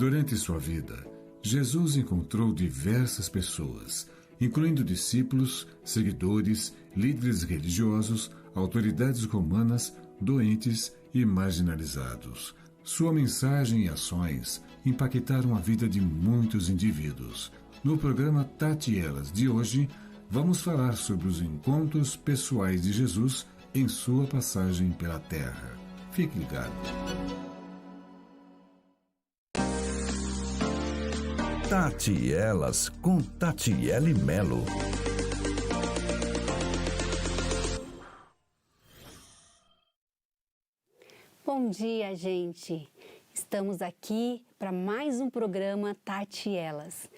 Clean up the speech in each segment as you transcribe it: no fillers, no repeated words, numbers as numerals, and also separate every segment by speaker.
Speaker 1: Durante sua vida, Jesus encontrou diversas pessoas, incluindo discípulos, seguidores, líderes religiosos, autoridades romanas, doentes e marginalizados. Sua mensagem e ações impactaram a vida de muitos indivíduos. No programa Tati e Elas de hoje, vamos falar sobre os encontros pessoais de Jesus em sua passagem pela Terra. Fique ligado.
Speaker 2: Tati e Elas com Tatiele Melo.
Speaker 3: Bom dia, gente! Estamos aqui para mais um programa Tati e Elas.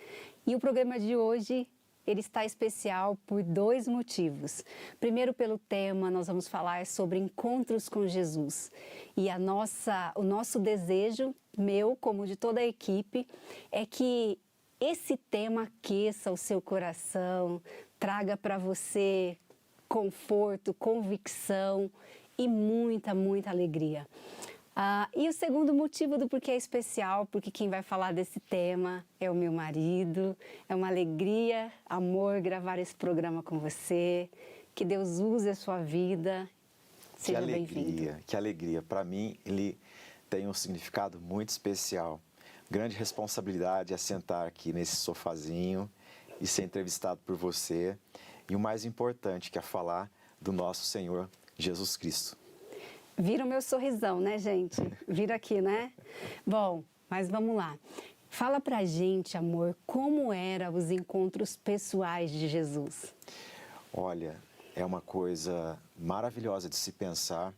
Speaker 3: E o programa de hoje, ele está especial por dois motivos. Primeiro, pelo tema, nós vamos falar sobre encontros com Jesus. E o nosso desejo, meu como de toda a equipe, é que esse tema aqueça o seu coração, traga para você conforto, convicção e muita, muita alegria. E o segundo motivo do porquê é especial, porque quem vai falar desse tema é o meu marido. É uma alegria, amor, gravar esse programa com você. Que Deus use a sua vida. Seja bem-vindo.
Speaker 4: Que alegria. Para mim, ele tem um significado muito especial. Grande responsabilidade é sentar aqui nesse sofazinho e ser entrevistado por você. E o mais importante, que é falar do nosso Senhor Jesus Cristo.
Speaker 3: Vira o meu sorrisão, né, gente? Vira aqui, né? Bom, mas vamos lá. Fala pra gente, amor, como eram os encontros pessoais de Jesus?
Speaker 4: Olha, é uma coisa maravilhosa de se pensar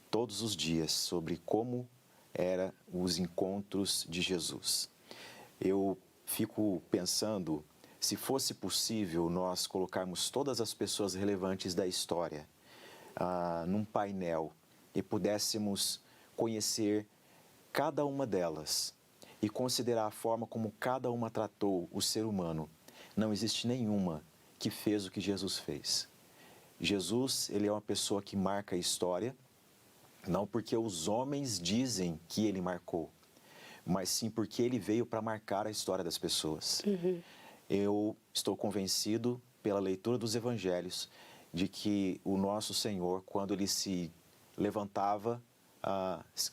Speaker 4: todos os dias sobre como eram os encontros de Jesus. Eu fico pensando, se fosse possível nós colocarmos todas as pessoas relevantes da história num painel e pudéssemos conhecer cada uma delas e considerar a forma como cada uma tratou o ser humano, não existe nenhuma que fez o que Jesus fez. Jesus, ele é uma pessoa que marca a história, não porque os homens dizem que ele marcou, mas sim porque ele veio para marcar a história das pessoas. Eu estou convencido, pela leitura dos evangelhos, de que o nosso Senhor, quando ele se levantava,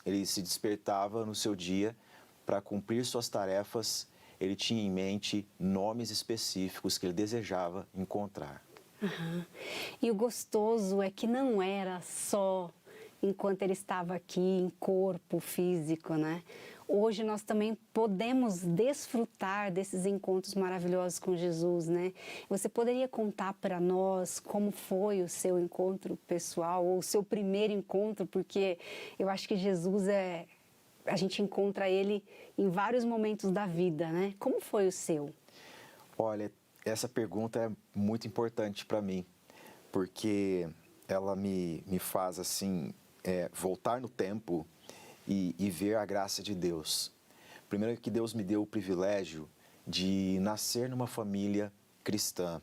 Speaker 4: ele se despertava no seu dia para cumprir suas tarefas, ele tinha em mente nomes específicos que ele desejava encontrar.
Speaker 3: E o gostoso é que não era só enquanto ele estava aqui em corpo físico, né? Hoje nós também podemos desfrutar desses encontros maravilhosos com Jesus, né? Você poderia contar para nós como foi o seu encontro pessoal, ou o seu primeiro encontro, porque eu acho que Jesus a gente encontra ele em vários momentos da vida, né? Como foi o seu?
Speaker 4: Olha, essa pergunta é muito importante para mim, porque ela me faz assim voltar no tempo e ver a graça de Deus. Primeiro, que Deus me deu o privilégio de nascer numa família cristã.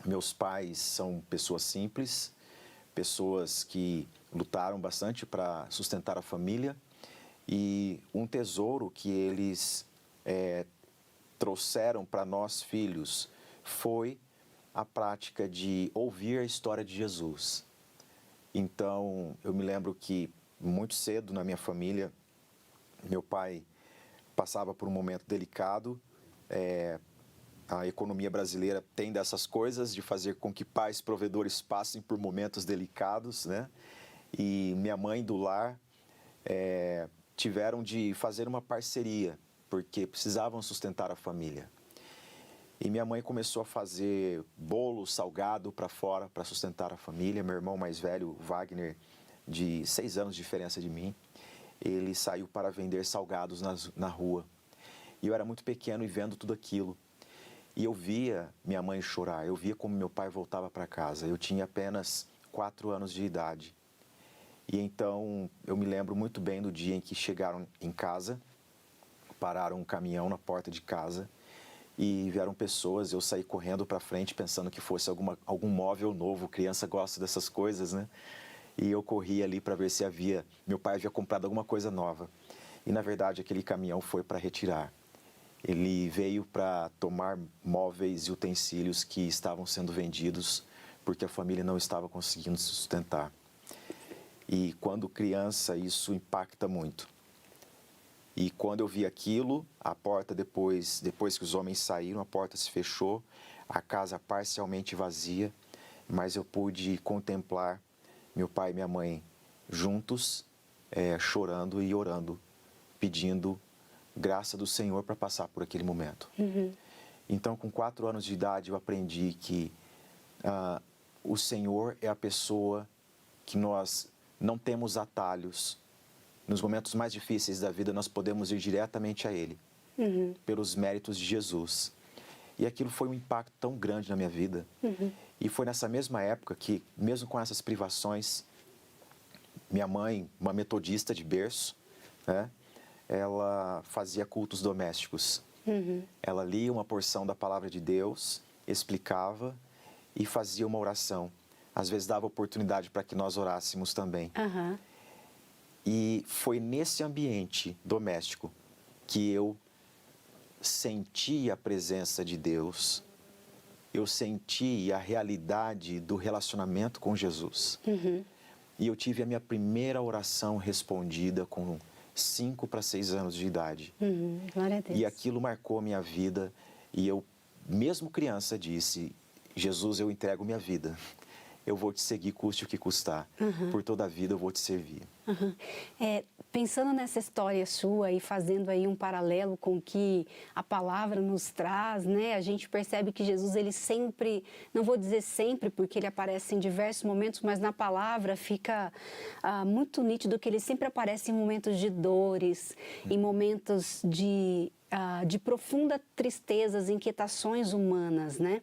Speaker 4: Meus pais são pessoas simples, pessoas que lutaram bastante para sustentar a família, e um tesouro que eles trouxeram para nós filhos foi a prática de ouvir a história de Jesus. Então, eu me lembro que muito cedo na minha família, meu pai passava por um momento delicado. A economia brasileira tem dessas coisas de fazer com que pais provedores passem por momentos delicados, né? E minha mãe do lar tiveram de fazer uma parceria, porque precisavam sustentar a família. E minha mãe começou a fazer bolo salgado para fora, para sustentar a família. Meu irmão mais velho, Wagner, de 6 anos de diferença de mim, ele saiu para vender salgados na rua. E eu era muito pequeno e vendo tudo aquilo. E eu via minha mãe chorar, eu via como meu pai voltava para casa. Eu tinha apenas 4 anos de idade. E então eu me lembro muito bem do dia em que chegaram em casa, pararam um caminhão na porta de casa e vieram pessoas. Eu saí correndo para frente pensando que fosse algum móvel novo, criança gosta dessas coisas, né? E eu corri ali para ver se meu pai havia comprado alguma coisa nova. e na verdade aquele caminhão foi para retirar. Ele veio para tomar móveis e utensílios que estavam sendo vendidos porque a família não estava conseguindo se sustentar. E quando criança, isso impacta muito. E quando eu vi aquilo, a porta depois que os homens saíram, a porta se fechou, a casa parcialmente vazia, mas eu pude contemplar meu pai e minha mãe juntos, chorando e orando, pedindo graça do Senhor para passar por aquele momento. Então, com 4 anos de idade, eu aprendi que o Senhor é a pessoa que nós não temos atalhos. Nos momentos mais difíceis da vida, nós podemos ir diretamente a Ele, pelos méritos de Jesus. E aquilo foi um impacto tão grande na minha vida. E foi nessa mesma época que, mesmo com essas privações, minha mãe, uma metodista de berço, né, ela fazia cultos domésticos. Ela lia uma porção da palavra de Deus, explicava e fazia uma oração. Às vezes dava oportunidade para que nós orássemos também. E foi nesse ambiente doméstico que eu senti a presença de Deus, eu senti a realidade do relacionamento com Jesus. E eu tive a minha primeira oração respondida com 5 para 6 anos de idade.
Speaker 3: Glória a Deus.
Speaker 4: E aquilo marcou a minha vida. E eu, mesmo criança, disse: Jesus, eu entrego minha vida. Eu vou te seguir, custe o que custar. Por toda a vida eu vou te servir.
Speaker 3: Pensando nessa história sua e fazendo aí um paralelo com o que a palavra nos traz, né? A gente percebe que Jesus, ele sempre, não vou dizer sempre, porque ele aparece em diversos momentos, mas na palavra fica muito nítido que ele sempre aparece em momentos de dores, em momentos de profunda tristezas, inquietações humanas, né?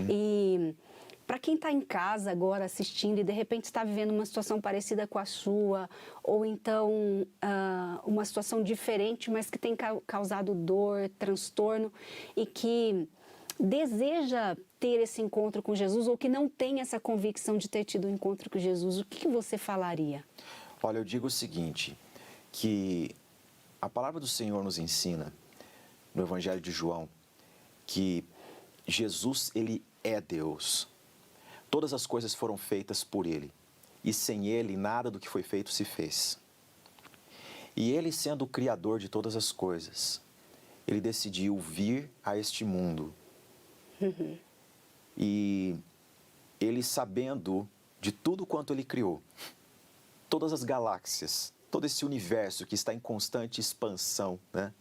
Speaker 3: E para quem está em casa agora assistindo e de repente está vivendo uma situação parecida com a sua, ou então uma situação diferente, mas que tem causado dor, transtorno, e que deseja ter esse encontro com Jesus, ou que não tem essa convicção de ter tido um encontro com Jesus, o que você falaria?
Speaker 4: Olha, eu digo o seguinte, que a palavra do Senhor nos ensina, no Evangelho de João, que Jesus, ele é Deus. Todas as coisas foram feitas por Ele, e sem Ele nada do que foi feito se fez. E Ele, sendo o Criador de todas as coisas, Ele decidiu vir a este mundo. E Ele, sabendo de tudo quanto Ele criou, todas as galáxias, todo esse universo que está em constante expansão, né?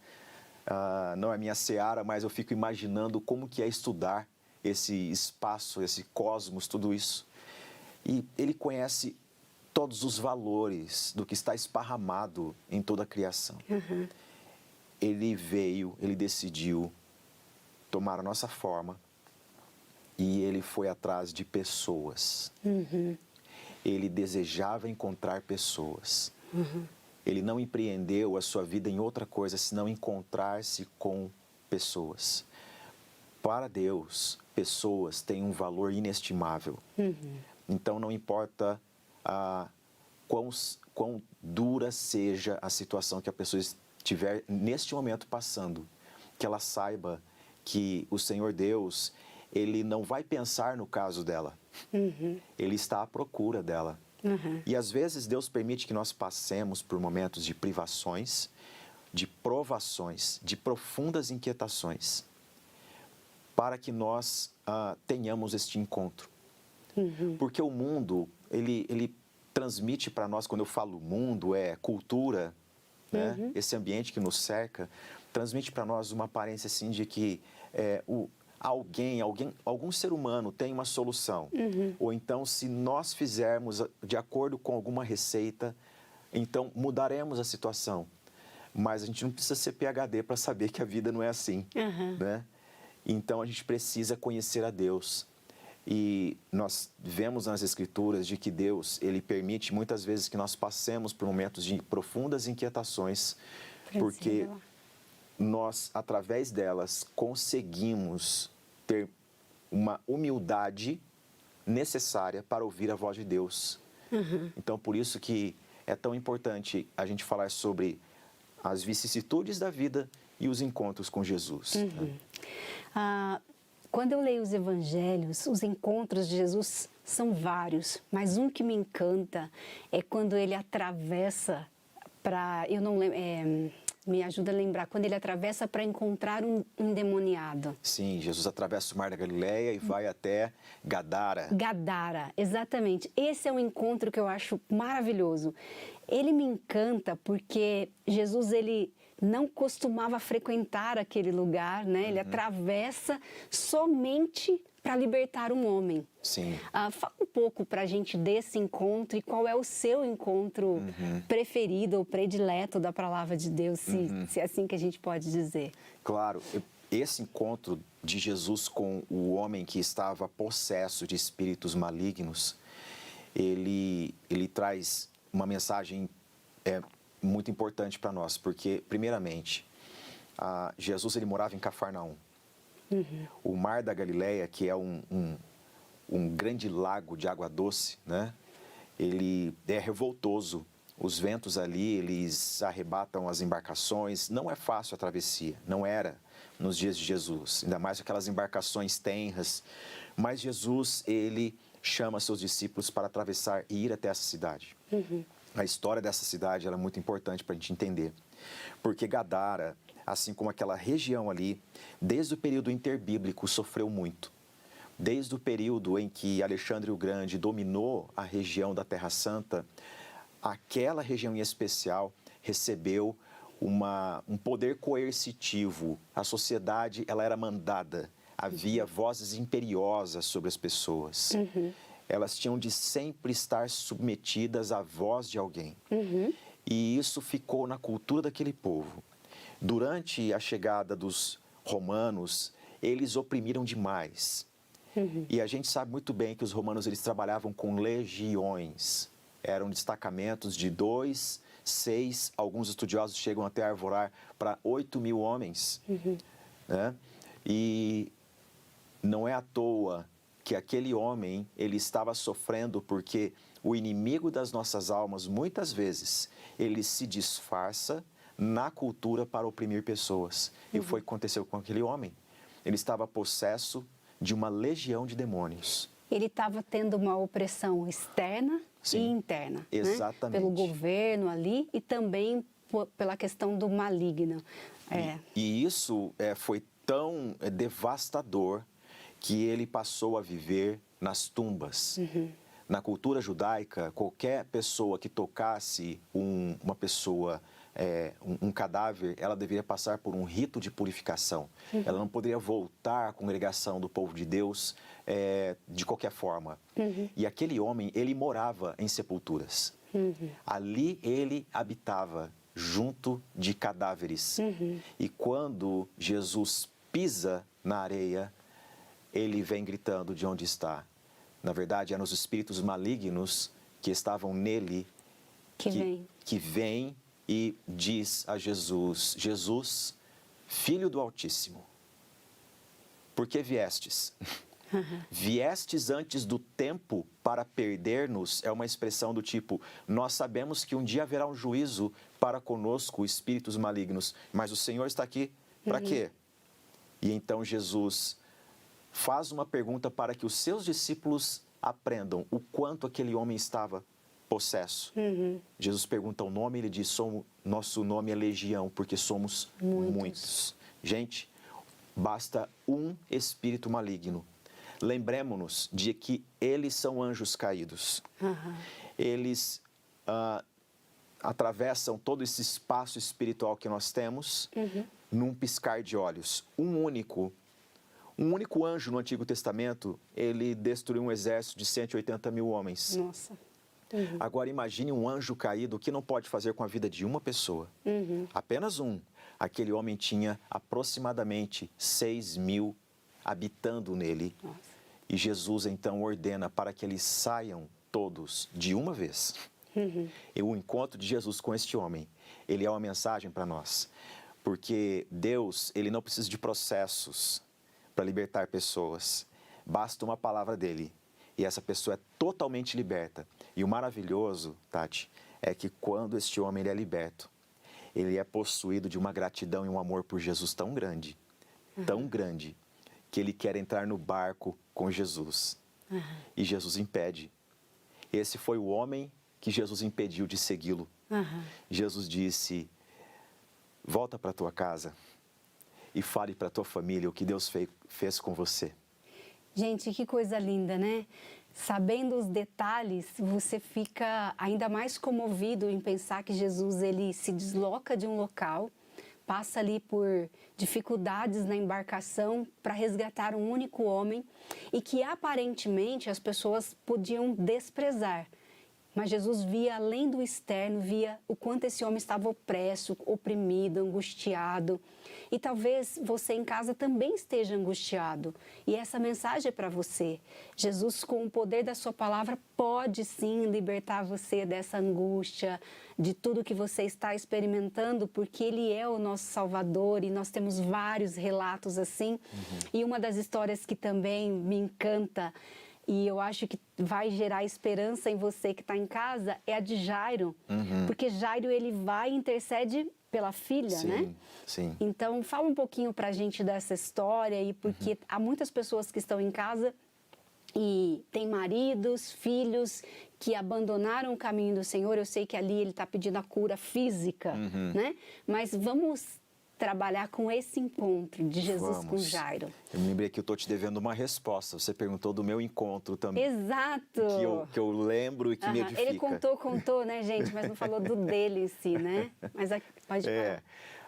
Speaker 4: Não é minha seara, mas eu fico imaginando como que é estudar esse espaço, esse cosmos, tudo isso. E ele conhece todos os valores do que está esparramado em toda a criação. Ele veio, ele decidiu tomar a nossa forma e ele foi atrás de pessoas. Ele desejava encontrar pessoas. Ele não empreendeu a sua vida em outra coisa senão encontrar-se com pessoas. Para Deus, pessoas têm um valor inestimável. Então, não importa quão dura seja a situação que a pessoa estiver neste momento passando, que ela saiba que o Senhor Deus, Ele não vai pensar no caso dela. Ele está à procura dela. E às vezes Deus permite que nós passemos por momentos de privações, de provações, de profundas inquietações, para que nós tenhamos este encontro. Porque o mundo, ele transmite para nós, quando eu falo mundo, é cultura, né? Esse ambiente que nos cerca, transmite para nós uma aparência assim de que algum ser humano tem uma solução. Ou então, se nós fizermos de acordo com alguma receita, então mudaremos a situação. Mas a gente não precisa ser PhD para saber que a vida não é assim, né? Então, a gente precisa conhecer a Deus. E nós vemos nas Escrituras de que Deus, Ele permite muitas vezes que nós passemos por momentos de profundas inquietações, porque nós, através delas, conseguimos ter uma humildade necessária para ouvir a voz de Deus. Então, por isso que é tão importante a gente falar sobre as vicissitudes da vida e os encontros com Jesus. Né?
Speaker 3: Quando eu leio os evangelhos, os encontros de Jesus são vários, mas um que me encanta é quando ele atravessa para, eu não lembro, me ajuda a lembrar, quando ele atravessa para encontrar um endemoniado.
Speaker 4: Sim, Jesus atravessa o Mar da Galileia e vai até Gadara.
Speaker 3: Gadara, exatamente. Esse é um encontro que eu acho maravilhoso. Ele me encanta porque Jesus, ele não costumava frequentar aquele lugar, né? Ele atravessa somente para libertar um homem.
Speaker 4: Sim.
Speaker 3: Fala um pouco para a gente desse encontro e qual é o seu encontro preferido ou predileto da palavra de Deus, se é assim que a gente pode dizer.
Speaker 4: Claro, esse encontro de Jesus com o homem que estava possesso de espíritos malignos, ele traz uma mensagem muito importante para nós, porque, primeiramente, Jesus ele morava em Cafarnaum. O Mar da Galileia, que é um grande lago de água doce, né? Ele é revoltoso. Os ventos ali, eles arrebatam as embarcações. Não é fácil a travessia, não era nos dias de Jesus, ainda mais aquelas embarcações tenras. Mas Jesus, ele chama seus discípulos para atravessar e ir até essa cidade. A história dessa cidade ela é muito importante para a gente entender, porque Gadara, assim como aquela região ali, desde o período interbíblico sofreu muito. Desde o período em que Alexandre o Grande dominou a região da Terra Santa, aquela região em especial recebeu um poder coercitivo. A sociedade ela era mandada, havia vozes imperiosas sobre as pessoas. Elas tinham de sempre estar submetidas à voz de alguém. E isso ficou na cultura daquele povo. Durante a chegada dos romanos, eles oprimiram demais. E a gente sabe muito bem que os romanos eles trabalhavam com legiões. Eram destacamentos de 2, 6, alguns estudiosos chegam até a arvorar para 8.000 homens. Né? E não é à toa que aquele homem ele estava sofrendo porque o inimigo das nossas almas, muitas vezes, ele se disfarça na cultura para oprimir pessoas. E foi o que aconteceu com aquele homem. Ele estava possesso de uma legião de demônios.
Speaker 3: Ele estava tendo uma opressão externa e interna.
Speaker 4: Exatamente.
Speaker 3: Né? Pelo governo ali e também pela questão do maligno.
Speaker 4: E isso foi tão devastador que ele passou a viver nas tumbas. Na cultura judaica, qualquer pessoa que tocasse uma pessoa, um cadáver, ela deveria passar por um rito de purificação. Ela não poderia voltar à congregação do povo de Deus de qualquer forma. E aquele homem, ele morava em sepulturas. Ali ele habitava junto de cadáveres. E quando Jesus pisa na areia, ele vem gritando de onde está. Na verdade, eram os espíritos malignos que estavam nele que vem e diz a Jesus: Jesus, Filho do Altíssimo, por que viestes? Viestes antes do tempo para perder-nos, é uma expressão do tipo, nós sabemos que um dia haverá um juízo para conosco, espíritos malignos, mas o Senhor está aqui para quê? E então Jesus faz uma pergunta para que os seus discípulos aprendam o quanto aquele homem estava possesso. Jesus pergunta o nome e ele diz, nosso nome é Legião, porque somos muitos. Gente, basta um espírito maligno. Lembremos-nos de que eles são anjos caídos. Eles atravessam todo esse espaço espiritual que nós temos num piscar de olhos. Um único anjo no Antigo Testamento, ele destruiu um exército de 180.000 homens.
Speaker 3: Nossa.
Speaker 4: Agora imagine um anjo caído, o que não pode fazer com a vida de uma pessoa. Apenas um. Aquele homem tinha aproximadamente 6.000 habitando nele.
Speaker 3: Nossa.
Speaker 4: E Jesus então ordena para que eles saiam todos de uma vez. E o encontro de Jesus com este homem, ele é uma mensagem para nós. Porque Deus, ele não precisa de processos para libertar pessoas. Basta uma palavra dele. E essa pessoa é totalmente liberta. E o maravilhoso, Tati, é que quando este homem ele é liberto, ele é possuído de uma gratidão e um amor por Jesus tão grande, que ele quer entrar no barco com Jesus. E Jesus impede. Esse foi o homem que Jesus impediu de segui-lo. Jesus disse: volta para tua casa e fale para tua família o que Deus fez com você.
Speaker 3: Gente, que coisa linda, né? Sabendo os detalhes, você fica ainda mais comovido em pensar que Jesus ele se desloca de um local, passa ali por dificuldades na embarcação para resgatar um único homem e que aparentemente as pessoas podiam desprezar. Mas Jesus via além do externo, via o quanto esse homem estava opresso, oprimido, angustiado. E talvez você em casa também esteja angustiado. E essa mensagem é para você. Jesus, com o poder da sua palavra, pode sim libertar você dessa angústia, de tudo que você está experimentando, porque Ele é o nosso Salvador e nós temos vários relatos assim. E uma das histórias que também me encanta e eu acho que vai gerar esperança em você que está em casa, é a de Jairo. Porque Jairo, ele vai e intercede pela filha, né?
Speaker 4: Sim.
Speaker 3: Então, fala um pouquinho pra gente dessa história, e porque há muitas pessoas que estão em casa e têm maridos, filhos que abandonaram o caminho do Senhor. Eu sei que ali ele está pedindo a cura física, né? Mas vamos trabalhar com esse encontro de Jesus com Jairo.
Speaker 4: Eu me lembrei que eu estou te devendo uma resposta. Você perguntou do meu encontro também.
Speaker 3: Exato!
Speaker 4: Que eu lembro e que me edifica.
Speaker 3: Ele contou, né, gente? Mas não falou do dele em si, né? Mas pode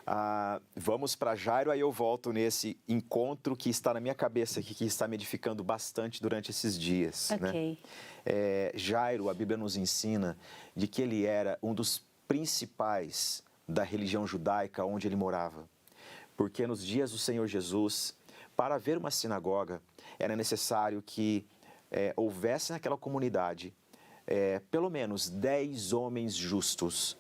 Speaker 3: falar.
Speaker 4: Vamos para Jairo, aí eu volto nesse encontro que está na minha cabeça aqui, que está me edificando bastante durante esses dias.
Speaker 3: Ok.
Speaker 4: Né? Jairo, a Bíblia nos ensina de que ele era um dos principais da religião judaica onde ele morava. Porque nos dias do Senhor Jesus, para haver uma sinagoga, era necessário que houvesse naquela comunidade pelo menos 10 homens justos,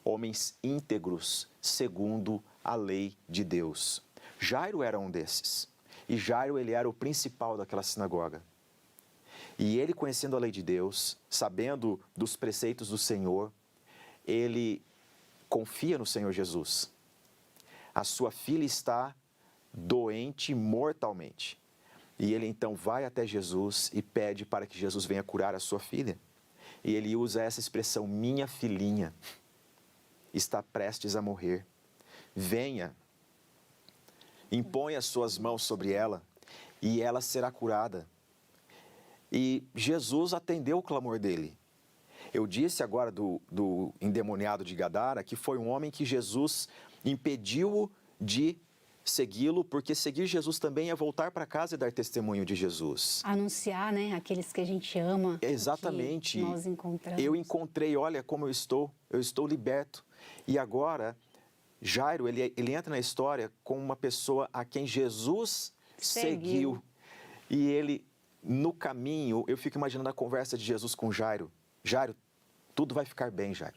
Speaker 4: homens íntegros, segundo a lei de Deus. Jairo era um desses. E Jairo, ele era o principal daquela sinagoga. E ele, conhecendo a lei de Deus, sabendo dos preceitos do Senhor, ele confia no Senhor Jesus. A sua filha está doente mortalmente. E ele então vai até Jesus e pede para que Jesus venha curar a sua filha. E ele usa essa expressão: minha filhinha está prestes a morrer. Venha, impõe as suas mãos sobre ela e ela será curada. E Jesus atendeu o clamor dele. Eu disse agora do endemoniado de Gadara que foi um homem que Jesus impediu de segui-lo, porque seguir Jesus também é voltar para casa e dar testemunho de Jesus.
Speaker 3: Anunciar, né? Aqueles que a gente ama.
Speaker 4: Exatamente.
Speaker 3: Que nós encontramos.
Speaker 4: Eu encontrei, olha como eu estou liberto. E agora, Jairo, ele entra na história como uma pessoa a quem Jesus seguiu. E ele, no caminho, eu fico imaginando a conversa de Jesus com Jairo. Jairo, tudo vai ficar bem, Jairo.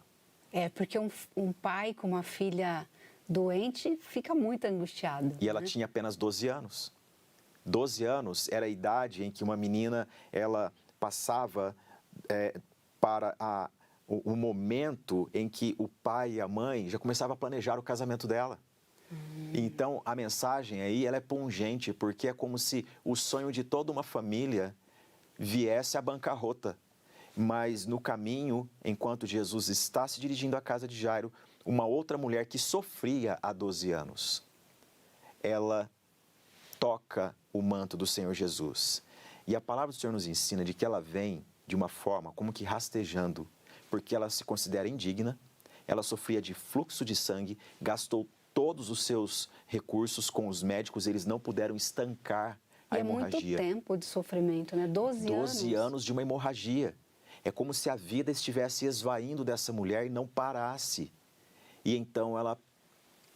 Speaker 3: Porque um pai com uma filha doente fica muito angustiado.
Speaker 4: E ela tinha apenas 12 anos. 12 anos era a idade em que uma menina, ela passava para o momento em que o pai e a mãe já começavam a planejar o casamento dela. Então, a mensagem aí, ela é pungente, porque é como se o sonho de toda uma família viesse à bancarrota. Mas no caminho, enquanto Jesus está se dirigindo à casa de Jairo, uma outra mulher que sofria há 12 anos, ela toca o manto do Senhor Jesus. E a palavra do Senhor nos ensina de que ela vem de uma forma como que rastejando, porque ela se considera indigna, ela sofria de fluxo de sangue, gastou todos os seus recursos com os médicos, eles não puderam estancar a hemorragia.
Speaker 3: É muito tempo de sofrimento, né? 12 anos.
Speaker 4: 12 anos de uma hemorragia. É como se a vida estivesse esvaindo dessa mulher e não parasse. E então ela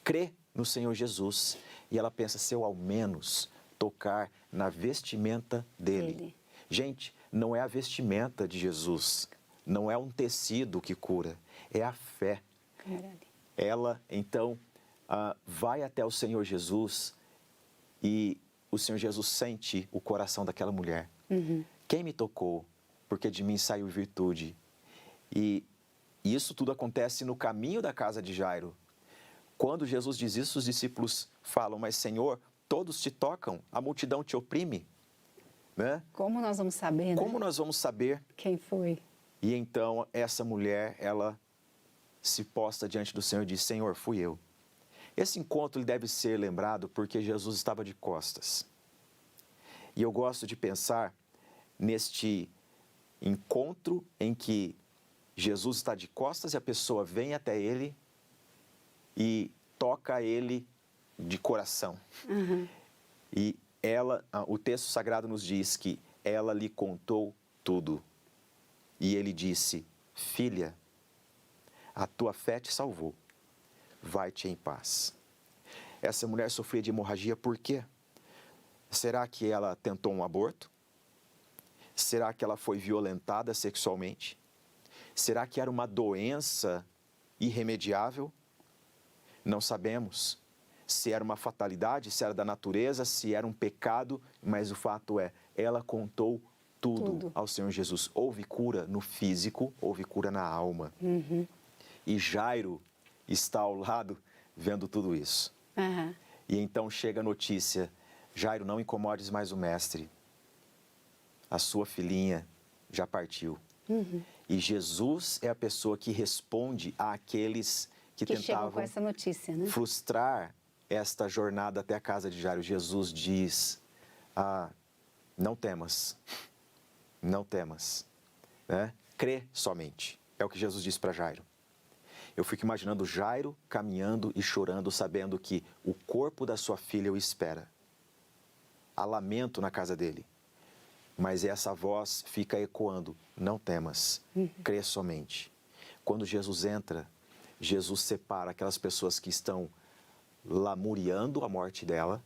Speaker 4: crê no Senhor Jesus e ela pensa: se eu ao menos tocar na vestimenta dele. Gente, não é a vestimenta de Jesus, não é um tecido que cura, é a fé. Ela então vai até o Senhor Jesus e o Senhor Jesus sente o coração daquela mulher. Quem me tocou? Porque de mim saiu virtude. E E isso tudo acontece no caminho da casa de Jairo. Quando Jesus diz isso, os discípulos falam, mas Senhor, todos te tocam, a multidão te oprime. Né?
Speaker 3: Como nós vamos saber,
Speaker 4: Como
Speaker 3: né?
Speaker 4: nós vamos saber?
Speaker 3: Quem foi?
Speaker 4: E então essa mulher, ela se posta diante do Senhor e diz, Senhor, fui eu. Esse encontro ele deve ser lembrado porque Jesus estava de costas. E eu gosto de pensar neste encontro em que Jesus está de costas e a pessoa vem até ele e toca ele de coração. E o texto sagrado nos diz que ela lhe contou tudo. E ele disse, filha, a tua fé te salvou, vai-te em paz. Essa mulher sofria de hemorragia por quê? Será que ela tentou um aborto? Será que ela foi violentada sexualmente? Será que era uma doença irremediável? Não sabemos se era uma fatalidade, se era da natureza, se era um pecado, mas o fato é, ela contou tudo ao Senhor Jesus. Houve cura no físico, houve cura na alma. E Jairo está ao lado vendo tudo isso. E então chega a notícia, Jairo, não incomodes mais o mestre. A sua filhinha já partiu. E Jesus é a pessoa que responde àqueles que
Speaker 3: chegam
Speaker 4: tentavam
Speaker 3: com essa notícia, né?
Speaker 4: frustrar esta jornada até a casa de Jairo. Jesus diz, não temas, não temas, né? Crê somente. É o que Jesus disse para Jairo. Eu fico imaginando Jairo caminhando e chorando, sabendo que o corpo da sua filha o espera. Há lamento na casa dele. Mas essa voz fica ecoando, não temas, crê somente. Quando Jesus entra, Jesus separa aquelas pessoas que estão lamuriando a morte dela,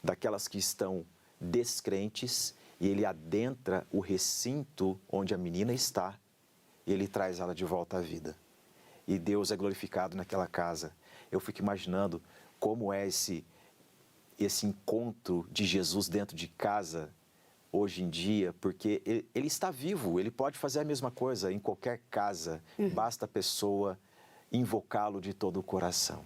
Speaker 4: daquelas que estão descrentes, e ele adentra o recinto onde a menina está, e ele traz ela de volta à vida. E Deus é glorificado naquela casa. Eu fico imaginando como é esse encontro de Jesus dentro de casa, hoje em dia, porque ele está vivo, ele pode fazer a mesma coisa em qualquer casa, basta a pessoa invocá-lo de todo o coração.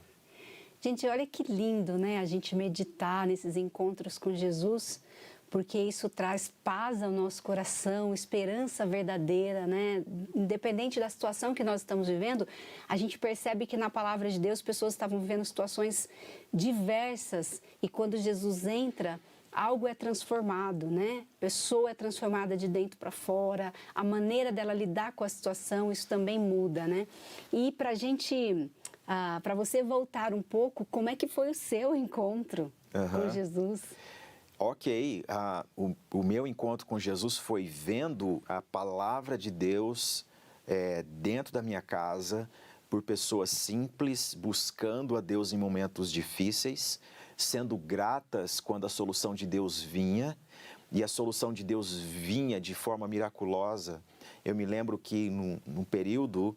Speaker 3: Gente, olha que lindo, né? A gente meditar nesses encontros com Jesus, porque isso traz paz ao nosso coração, esperança verdadeira, né? Independente da situação que nós estamos vivendo, a gente percebe que na palavra de Deus pessoas estavam vivendo situações diversas e quando Jesus entra, algo é transformado, né? A pessoa é transformada de dentro para fora, a maneira dela lidar com a situação, isso também muda, né? E para a gente, para você voltar um pouco, como é que foi o seu encontro com Jesus?
Speaker 4: Ok, o meu encontro com Jesus foi vendo a palavra de Deus dentro da minha casa, por pessoas simples, buscando a Deus em momentos difíceis, sendo gratas quando a solução de Deus vinha, e a solução de Deus vinha de forma miraculosa. Eu me lembro que num período,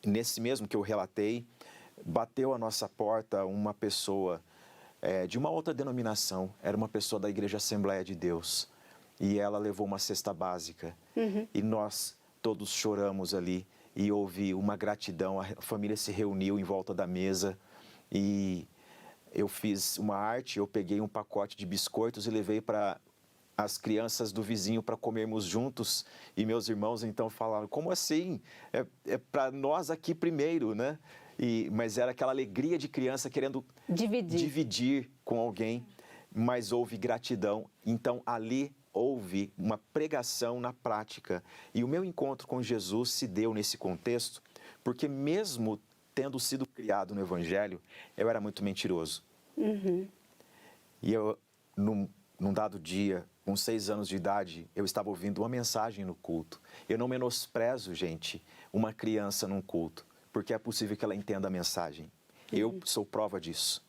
Speaker 4: nesse mesmo que eu relatei, bateu à nossa porta uma pessoa de uma outra denominação, era uma pessoa da Igreja Assembleia de Deus, e ela levou uma cesta básica, e nós todos choramos ali, e houve uma gratidão, a família se reuniu em volta da mesa, e eu fiz uma arte, eu peguei um pacote de biscoitos e levei para as crianças do vizinho para comermos juntos, e meus irmãos então falaram, como assim? É para nós aqui primeiro, né? Mas era aquela alegria de criança querendo dividir com alguém, mas houve gratidão. Então ali houve uma pregação na prática. E o meu encontro com Jesus se deu nesse contexto, porque mesmo tendo sido criado no Evangelho, eu era muito mentiroso. E eu, num dado dia, com 6 anos de idade, eu estava ouvindo uma mensagem no culto. Eu não menosprezo, gente, uma criança num culto, porque é possível que ela entenda a mensagem. Eu sou prova disso.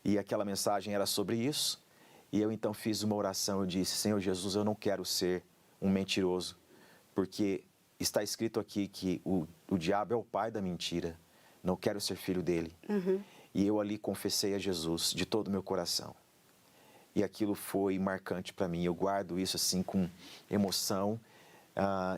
Speaker 4: E aquela mensagem era sobre isso, e eu então fiz uma oração, eu disse, Senhor Jesus, eu não quero ser um mentiroso, porque está escrito aqui que o diabo é o pai da mentira, não quero ser filho dele. E eu ali confessei a Jesus de todo o meu coração. E aquilo foi marcante para mim, eu guardo isso assim com emoção,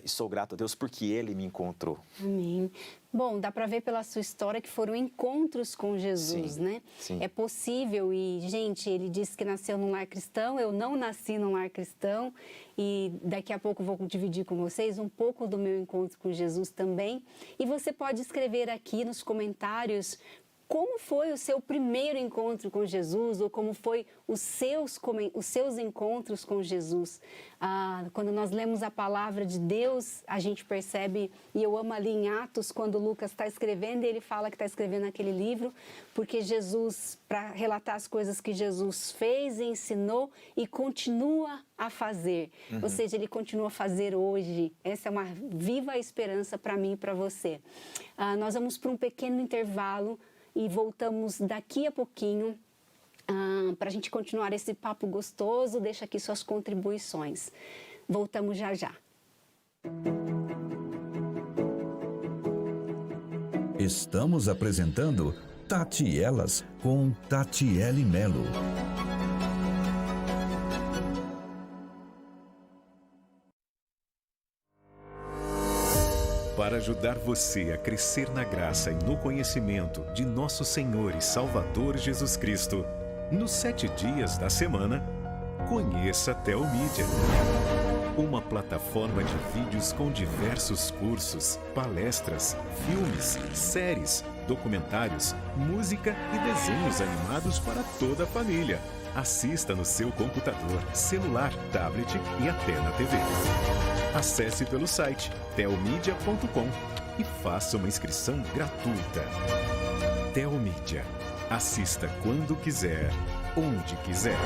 Speaker 4: e sou grato a Deus porque Ele me encontrou.
Speaker 3: Amém. Bom, dá para ver pela sua história que foram encontros com Jesus,
Speaker 4: Sim,
Speaker 3: né?
Speaker 4: sim.
Speaker 3: É possível e, gente, ele disse que nasceu num lar cristão, eu não nasci num lar cristão e daqui a pouco vou dividir com vocês um pouco do meu encontro com Jesus também. E você pode escrever aqui nos comentários como foi o seu primeiro encontro com Jesus ou como foi os seus encontros com Jesus. Quando nós lemos a palavra de Deus, a gente percebe, e eu amo ali em Atos, quando Lucas está escrevendo, e ele fala que está escrevendo aquele livro, porque Jesus, para relatar as coisas que Jesus fez, ensinou e continua a fazer. Ou seja, ele continua a fazer hoje. Essa é uma viva esperança para mim e para você. Nós vamos para um pequeno intervalo e voltamos daqui a pouquinho para a gente continuar esse papo gostoso. Deixa aqui suas contribuições. Voltamos já já.
Speaker 2: Estamos apresentando Tati Elas com Tatiele Melo.
Speaker 5: Para ajudar você a crescer na graça e no conhecimento de nosso Senhor e Salvador Jesus Cristo, nos 7 dias da semana, conheça a Telmídia. Uma plataforma de vídeos com diversos cursos, palestras, filmes, séries, documentários, música e desenhos animados para toda a família. Assista no seu computador, celular, tablet e até na TV. Acesse pelo site telmedia.com e faça uma inscrição gratuita. Telmídia. Assista quando quiser, onde quiser.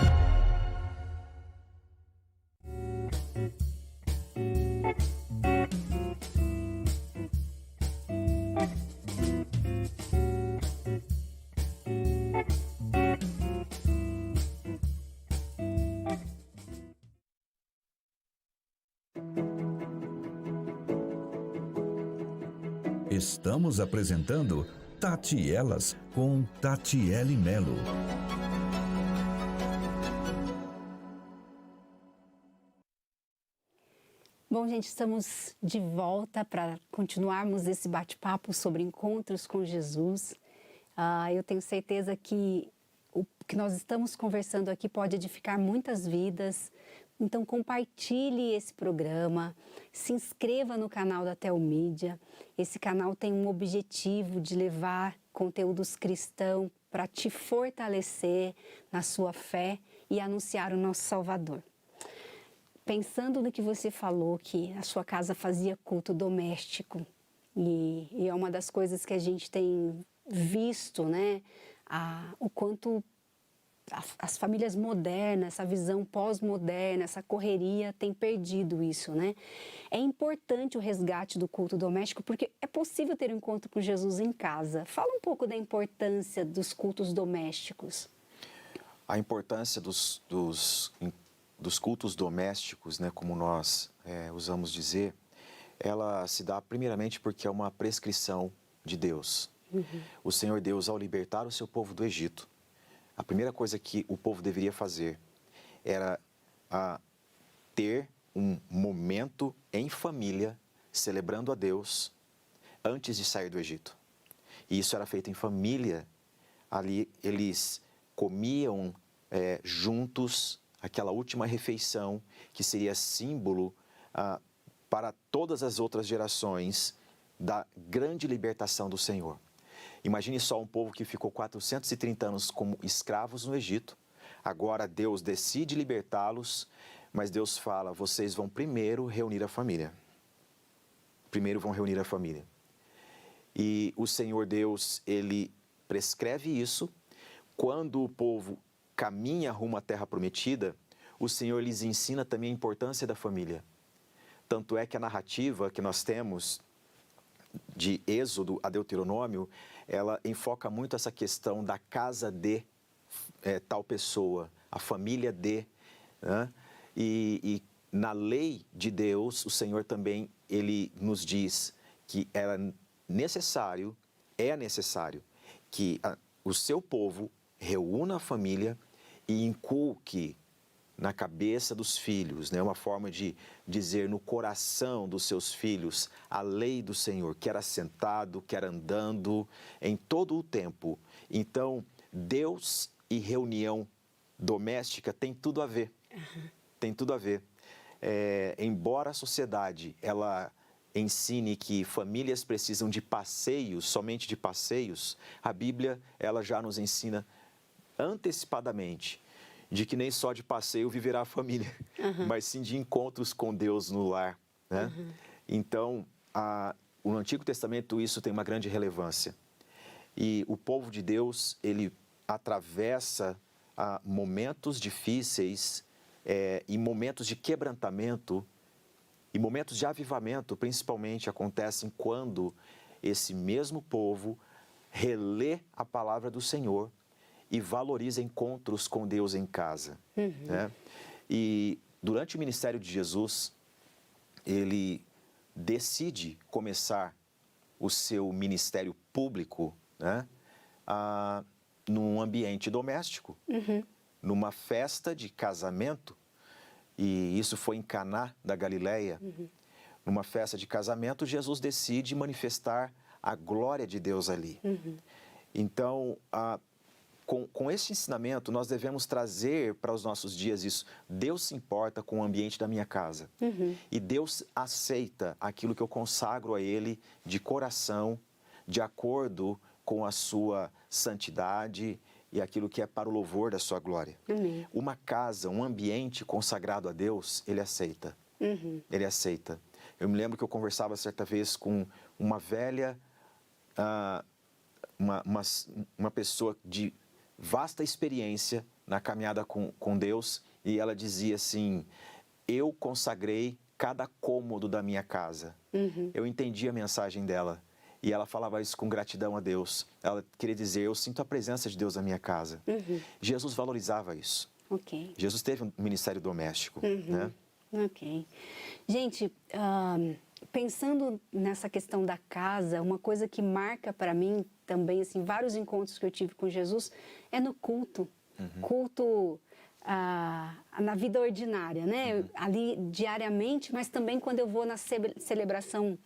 Speaker 2: Estamos apresentando Tati Elas com Tatiele Melo.
Speaker 3: Bom, gente, estamos de volta para continuarmos esse bate-papo sobre encontros com Jesus. Eu tenho certeza que o que nós estamos conversando aqui pode edificar muitas vidas. Então, compartilhe esse programa, se inscreva no canal da Telmídia. Esse canal tem um objetivo de levar conteúdos cristãos para te fortalecer na sua fé e anunciar o nosso Salvador. Pensando no que você falou, que a sua casa fazia culto doméstico, e é uma das coisas que a gente tem visto, né? O quanto as famílias modernas, essa visão pós-moderna, essa correria tem perdido isso, né? É importante o resgate do culto doméstico porque é possível ter um encontro com Jesus em casa. Fala um pouco da importância dos cultos domésticos.
Speaker 4: A importância dos cultos domésticos, né, como nós usamos dizer, ela se dá primeiramente porque é uma prescrição de Deus. O Senhor Deus, ao libertar o seu povo do Egito, a primeira coisa que o povo deveria fazer era ter um momento em família, celebrando a Deus, antes de sair do Egito. E isso era feito em família. Ali eles comiam juntos aquela última refeição, que seria símbolo para todas as outras gerações da grande libertação do Senhor. Imagine só um povo que ficou 430 anos como escravos no Egito. Agora Deus decide libertá-los, mas Deus fala, vocês vão primeiro reunir a família. Primeiro vão reunir a família. E o Senhor Deus, Ele prescreve isso. Quando o povo caminha rumo à terra prometida, o Senhor lhes ensina também a importância da família. Tanto é que a narrativa que nós temos de Êxodo a Deuteronômio, ela enfoca muito essa questão da casa de tal pessoa, a família de, né? E na lei de Deus, o Senhor também, Ele nos diz que é necessário que o seu povo reúna a família e inculque na cabeça dos filhos, né? Uma forma de dizer no coração dos seus filhos a lei do Senhor, quer assentado, quer andando, em todo o tempo. Então, Deus e reunião doméstica tem tudo a ver. Tem tudo a ver. Embora a sociedade ela ensine que famílias precisam de passeios, somente de passeios, a Bíblia ela já nos ensina antecipadamente de que nem só de passeio viverá a família, mas sim de encontros com Deus no lar, né? Então, no Antigo Testamento isso tem uma grande relevância. E o povo de Deus, ele atravessa momentos difíceis e momentos de quebrantamento e momentos de avivamento, principalmente, acontecem quando esse mesmo povo relê a palavra do Senhor e valoriza encontros com Deus em casa. Né? E durante o ministério de Jesus, ele decide começar o seu ministério público, né, num ambiente doméstico, numa festa de casamento, e isso foi em Caná da Galileia. Numa festa de casamento, Jesus decide manifestar a glória de Deus ali. Então, com esse ensinamento, nós devemos trazer para os nossos dias isso. Deus se importa com o ambiente da minha casa. E Deus aceita aquilo que eu consagro a Ele de coração, de acordo com a sua santidade e aquilo que é para o louvor da sua glória. Uma casa, um ambiente consagrado a Deus, Ele aceita. Ele aceita. Eu me lembro que eu conversava certa vez com uma velha, uma pessoa de vasta experiência na caminhada com Deus, e ela dizia assim: eu consagrei cada cômodo da minha casa. Eu entendi a mensagem dela. E ela falava isso com gratidão a Deus. Ela queria dizer: eu sinto a presença de Deus na minha casa. Jesus valorizava isso. Jesus teve um ministério doméstico. Né?
Speaker 3: Gente, pensando nessa questão da casa, uma coisa que marca para mim também, assim, vários encontros que eu tive com Jesus, é no culto. Culto na vida ordinária, né? Ali diariamente, mas também quando eu vou na celebração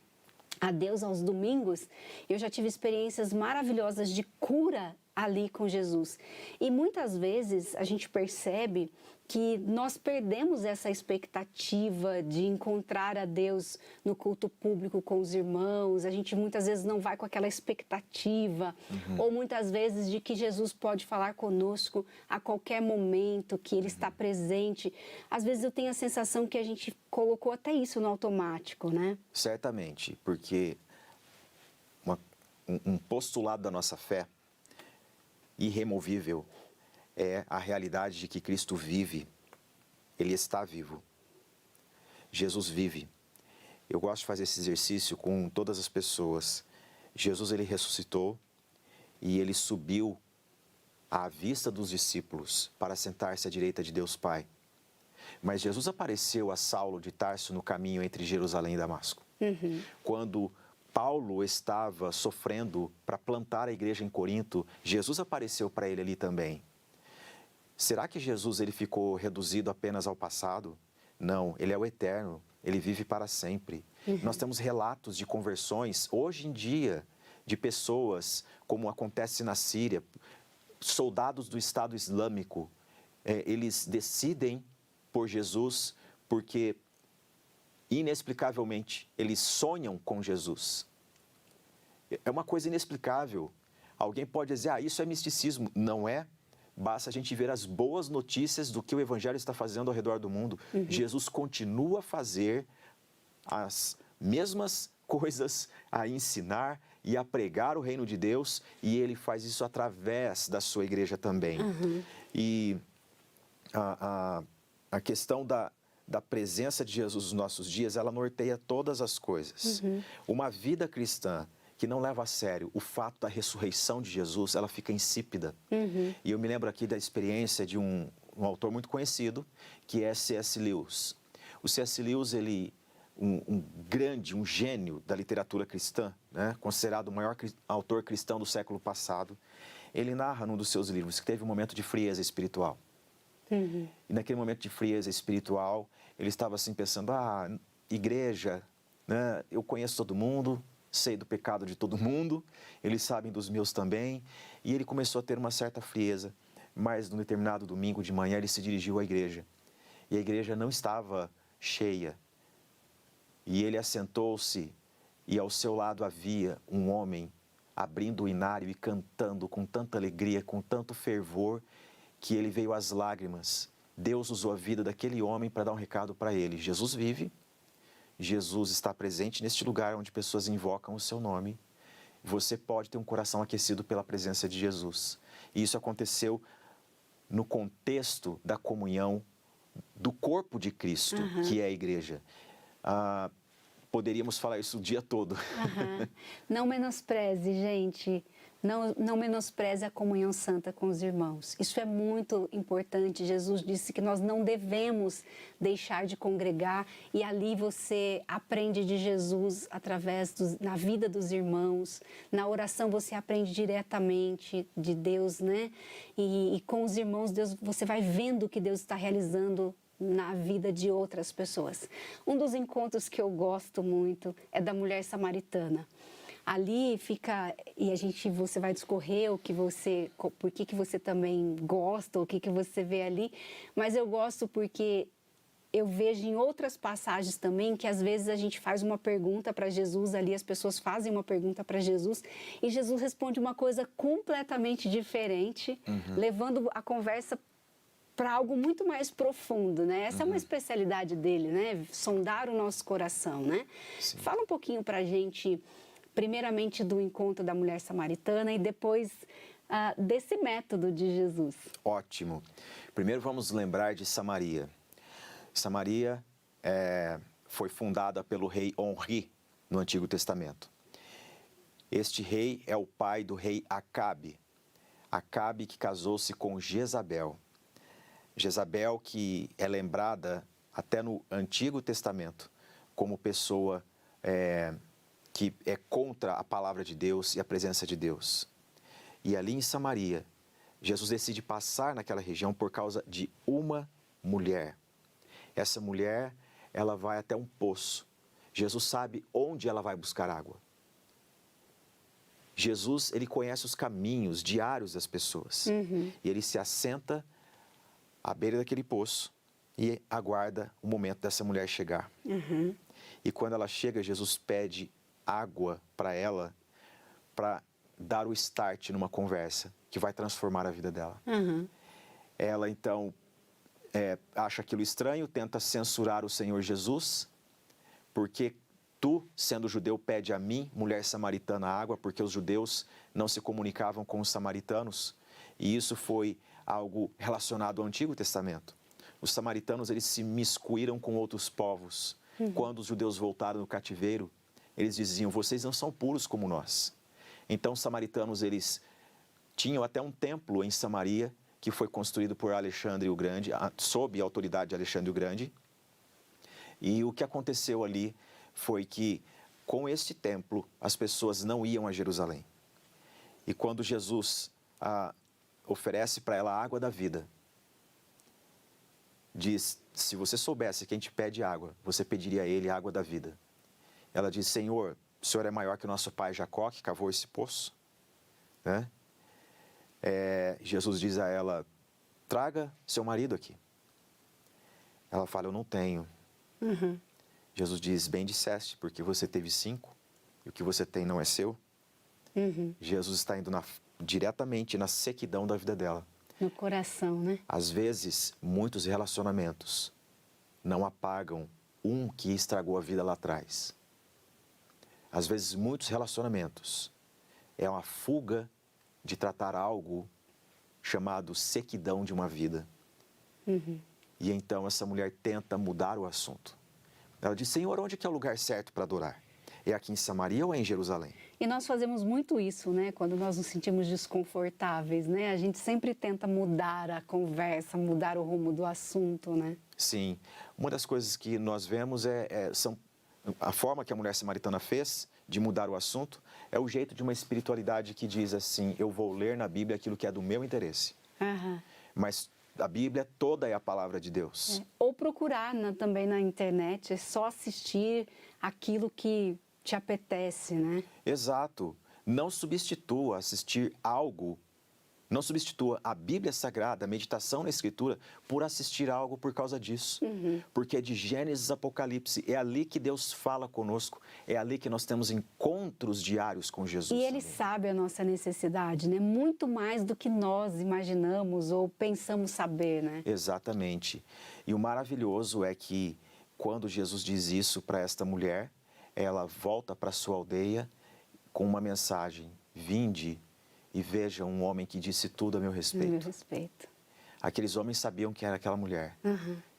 Speaker 3: a Deus aos domingos, eu já tive experiências maravilhosas de cura ali com Jesus. E muitas vezes a gente percebe que nós perdemos essa expectativa de encontrar a Deus no culto público com os irmãos. A gente muitas vezes não vai com aquela expectativa, ou muitas vezes de que Jesus pode falar conosco a qualquer momento, que Ele está presente. Às vezes eu tenho a sensação que a gente colocou até isso no automático, né?
Speaker 4: Certamente, porque um postulado da nossa fé irremovível é a realidade de que Cristo vive. Ele está vivo. Jesus vive. Eu gosto de fazer esse exercício com todas as pessoas. Jesus, ele ressuscitou e ele subiu à vista dos discípulos para sentar-se à direita de Deus Pai. Mas Jesus apareceu a Saulo de Tarso no caminho entre Jerusalém e Damasco. Quando Paulo estava sofrendo para plantar a igreja em Corinto, Jesus apareceu para ele ali também. Será que Jesus ele ficou reduzido apenas ao passado? Não, ele é o eterno, ele vive para sempre. Nós temos relatos de conversões, hoje em dia, de pessoas, como acontece na Síria, soldados do Estado Islâmico, eles decidem por Jesus porque, inexplicavelmente, eles sonham com Jesus. É uma coisa inexplicável. Alguém pode dizer: isso é misticismo. Não é. Basta a gente ver as boas notícias do que o Evangelho está fazendo ao redor do mundo. Jesus continua a fazer as mesmas coisas, a ensinar e a pregar o reino de Deus, e Ele faz isso através da sua igreja também. E a questão da presença de Jesus nos nossos dias, ela norteia todas as coisas. Uma vida cristã que não leva a sério o fato da ressurreição de Jesus, ela fica insípida. E eu me lembro aqui da experiência de um autor muito conhecido, que é C.S. Lewis. O C.S. Lewis, ele um gênio da literatura cristã, né? Considerado o maior autor cristão do século passado. Ele narra num dos seus livros que teve um momento de frieza espiritual.
Speaker 3: Uhum.
Speaker 4: E naquele momento de frieza espiritual, ele estava assim pensando, igreja, né? Eu conheço todo mundo, sei do pecado de todo mundo, eles sabem dos meus também. E ele começou a ter uma certa frieza, mas num determinado domingo de manhã ele se dirigiu à igreja. E a igreja não estava cheia. E ele assentou-se e ao seu lado havia um homem abrindo o inário e cantando com tanta alegria, com tanto fervor, que ele veio às lágrimas. Deus usou a vida daquele homem para dar um recado para ele. Jesus vive, Jesus está presente neste lugar onde pessoas invocam o seu nome. Você pode ter um coração aquecido pela presença de Jesus. E isso aconteceu no contexto da comunhão do corpo de Cristo, que é a igreja. Poderíamos falar isso o dia todo.
Speaker 3: Não menospreze, gente. Não menospreze a comunhão santa com os irmãos. Isso é muito importante. Jesus disse que nós não devemos deixar de congregar e ali você aprende de Jesus através na vida dos irmãos. Na oração você aprende diretamente de Deus, né? E com os irmãos, Deus, você vai vendo o que Deus está realizando na vida de outras pessoas. Um dos encontros que eu gosto muito é da mulher samaritana. Ali fica, e você vai discorrer por que você também gosta, o que você vê ali, mas eu gosto porque eu vejo em outras passagens também que às vezes a gente faz uma pergunta para Jesus ali, as pessoas fazem uma pergunta para Jesus e Jesus responde uma coisa completamente diferente, levando a conversa para algo muito mais profundo, né? Essa é uma especialidade dele, né? Sondar o nosso coração, né? Sim. Fala um pouquinho para a gente, primeiramente do encontro da mulher samaritana e depois desse método de Jesus.
Speaker 4: Ótimo. Primeiro vamos lembrar de Samaria. Samaria foi fundada pelo rei Onri no Antigo Testamento. Este rei é o pai do rei Acabe. Acabe que casou-se com Jezabel. Jezabel que é lembrada até no Antigo Testamento como pessoa que é contra a palavra de Deus e a presença de Deus. E ali em Samaria, Jesus decide passar naquela região por causa de uma mulher. Essa mulher, ela vai até um poço. Jesus sabe onde ela vai buscar água. Jesus, ele conhece os caminhos diários das pessoas. E ele se assenta à beira daquele poço e aguarda o momento dessa mulher chegar. E quando ela chega, Jesus pede água para ela, para dar o start numa conversa que vai transformar a vida dela. Ela, então, acha aquilo estranho, tenta censurar o Senhor Jesus, porque tu, sendo judeu, pede a mim, mulher samaritana, água, porque os judeus não se comunicavam com os samaritanos. E isso foi algo relacionado ao Antigo Testamento. Os samaritanos, eles se miscuíram com outros povos. Quando os judeus voltaram do cativeiro, eles diziam, vocês não são puros como nós. Então, os samaritanos, eles tinham até um templo em Samaria, que foi construído por Alexandre o Grande, sob a autoridade de Alexandre o Grande. E o que aconteceu ali foi que, com este templo, as pessoas não iam a Jerusalém. E quando Jesus oferece para ela a água da vida, diz, se você soubesse que a gente pede água, você pediria a ele a água da vida. Ela diz, Senhor, o Senhor é maior que o nosso pai Jacó, que cavou esse poço? Né? Jesus diz a ela, traga seu marido aqui. Ela fala, eu não tenho. Jesus diz, bem disseste, porque você teve 5 e o que você tem não é seu. Jesus está indo diretamente na sequidão da vida dela.
Speaker 3: No coração, né?
Speaker 4: Às vezes, muitos relacionamentos não apagam um que estragou a vida lá atrás. Às vezes, muitos relacionamentos é uma fuga de tratar algo chamado sequidão de uma vida. E então essa mulher tenta mudar o assunto. Ela diz, Senhor, onde que é o lugar certo para adorar? É aqui em Samaria ou é em Jerusalém?
Speaker 3: E nós fazemos muito isso, né? Quando nós nos sentimos desconfortáveis, né? A gente sempre tenta mudar a conversa, mudar o rumo do assunto, né?
Speaker 4: Sim. Uma das coisas que nós vemos são a forma que a mulher samaritana fez de mudar o assunto é o jeito de uma espiritualidade que diz assim, eu vou ler na Bíblia aquilo que é do meu interesse. Mas A Bíblia toda é a palavra de Deus.
Speaker 3: Ou procurar também na internet, só assistir aquilo que te apetece, né?
Speaker 4: Exato. Não substitua assistir algo, não substitua a Bíblia Sagrada, a meditação na Escritura, por assistir algo por causa disso. Porque é de Gênesis a Apocalipse, é ali que Deus fala conosco, é ali que nós temos encontros diários com Jesus.
Speaker 3: E Ele sabe a nossa necessidade, né? Muito mais do que nós imaginamos ou pensamos saber, né?
Speaker 4: Exatamente. E o maravilhoso é que quando Jesus diz isso para esta mulher, ela volta para sua aldeia com uma mensagem: vinde e veja um homem que disse tudo a meu respeito.
Speaker 3: Meu respeito.
Speaker 4: Aqueles homens sabiam que era aquela mulher.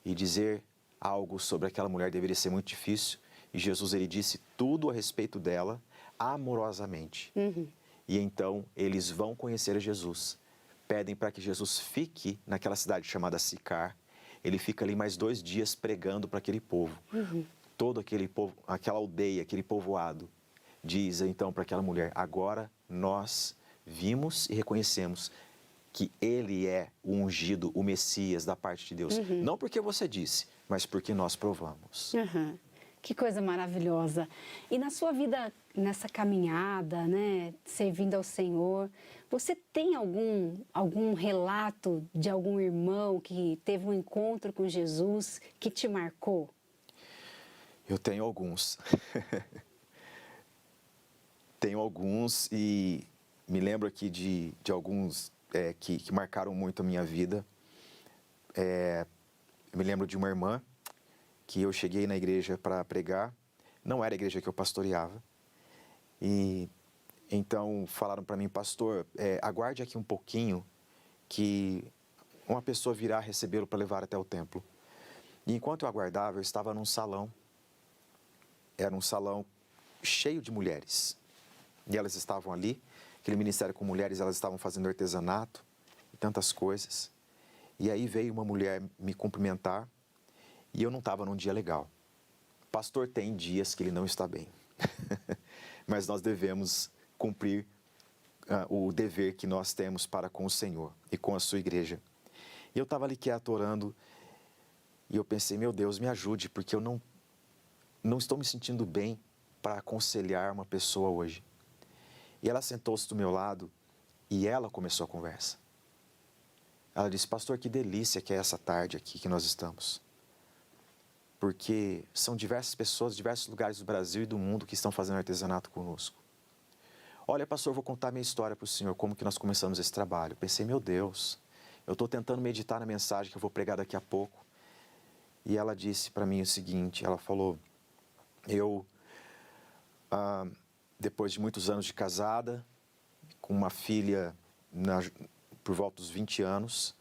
Speaker 4: E dizer algo sobre aquela mulher deveria ser muito difícil. E Jesus, ele disse tudo a respeito dela, amorosamente. E então eles vão conhecer a Jesus. Pedem para que Jesus fique naquela cidade chamada Sicar. Ele fica ali mais 2 dias pregando para aquele povo. Todo aquele povo, aquela aldeia, aquele povoado, diz então para aquela mulher: agora nós vimos e reconhecemos que Ele é o ungido, o Messias da parte de Deus. Não porque você disse, mas porque nós provamos.
Speaker 3: Que coisa maravilhosa. E na sua vida, nessa caminhada, né, servindo ao Senhor, você tem algum relato de algum irmão que teve um encontro com Jesus que te marcou?
Speaker 4: Eu tenho alguns. Tenho alguns e me lembro aqui de alguns que marcaram muito a minha vida. Eu me lembro de uma irmã que eu cheguei na igreja para pregar. Não era a igreja que eu pastoreava. E então falaram para mim: pastor, aguarde aqui um pouquinho que uma pessoa virá recebê-lo para levar até o templo. E enquanto eu aguardava, eu estava num salão. Era um salão cheio de mulheres. E elas estavam ali, aquele ministério com mulheres, elas estavam fazendo artesanato e tantas coisas. E aí veio uma mulher me cumprimentar e eu não estava num dia legal. Pastor tem dias que ele não está bem. Mas nós devemos cumprir o dever que nós temos para com o Senhor e com a sua igreja. E eu estava ali quieto orando e eu pensei: meu Deus, me ajude, porque eu não estou me sentindo bem para aconselhar uma pessoa hoje. E ela sentou-se do meu lado e ela começou a conversa. Ela disse: pastor, que delícia que é essa tarde aqui que nós estamos. Porque são diversas pessoas de diversos lugares do Brasil e do mundo que estão fazendo artesanato conosco. Olha, pastor, vou contar minha história para o senhor, como que nós começamos esse trabalho. Pensei: meu Deus, eu estou tentando meditar na mensagem que eu vou pregar daqui a pouco. E ela disse para mim o seguinte, ela falou: depois de muitos anos de casada, com uma filha por volta dos 20 anos,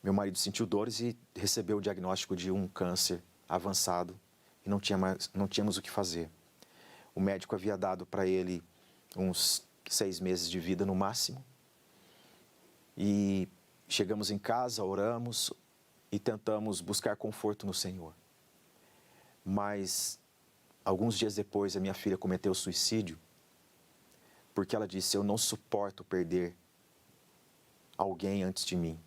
Speaker 4: meu marido sentiu dores e recebeu o diagnóstico de um câncer avançado e não tínhamos o que fazer. O médico havia dado para ele uns 6 meses de vida no máximo. E chegamos em casa, oramos e tentamos buscar conforto no Senhor. Mas alguns dias depois, a minha filha cometeu suicídio, porque ela disse: eu não suporto perder alguém antes de mim.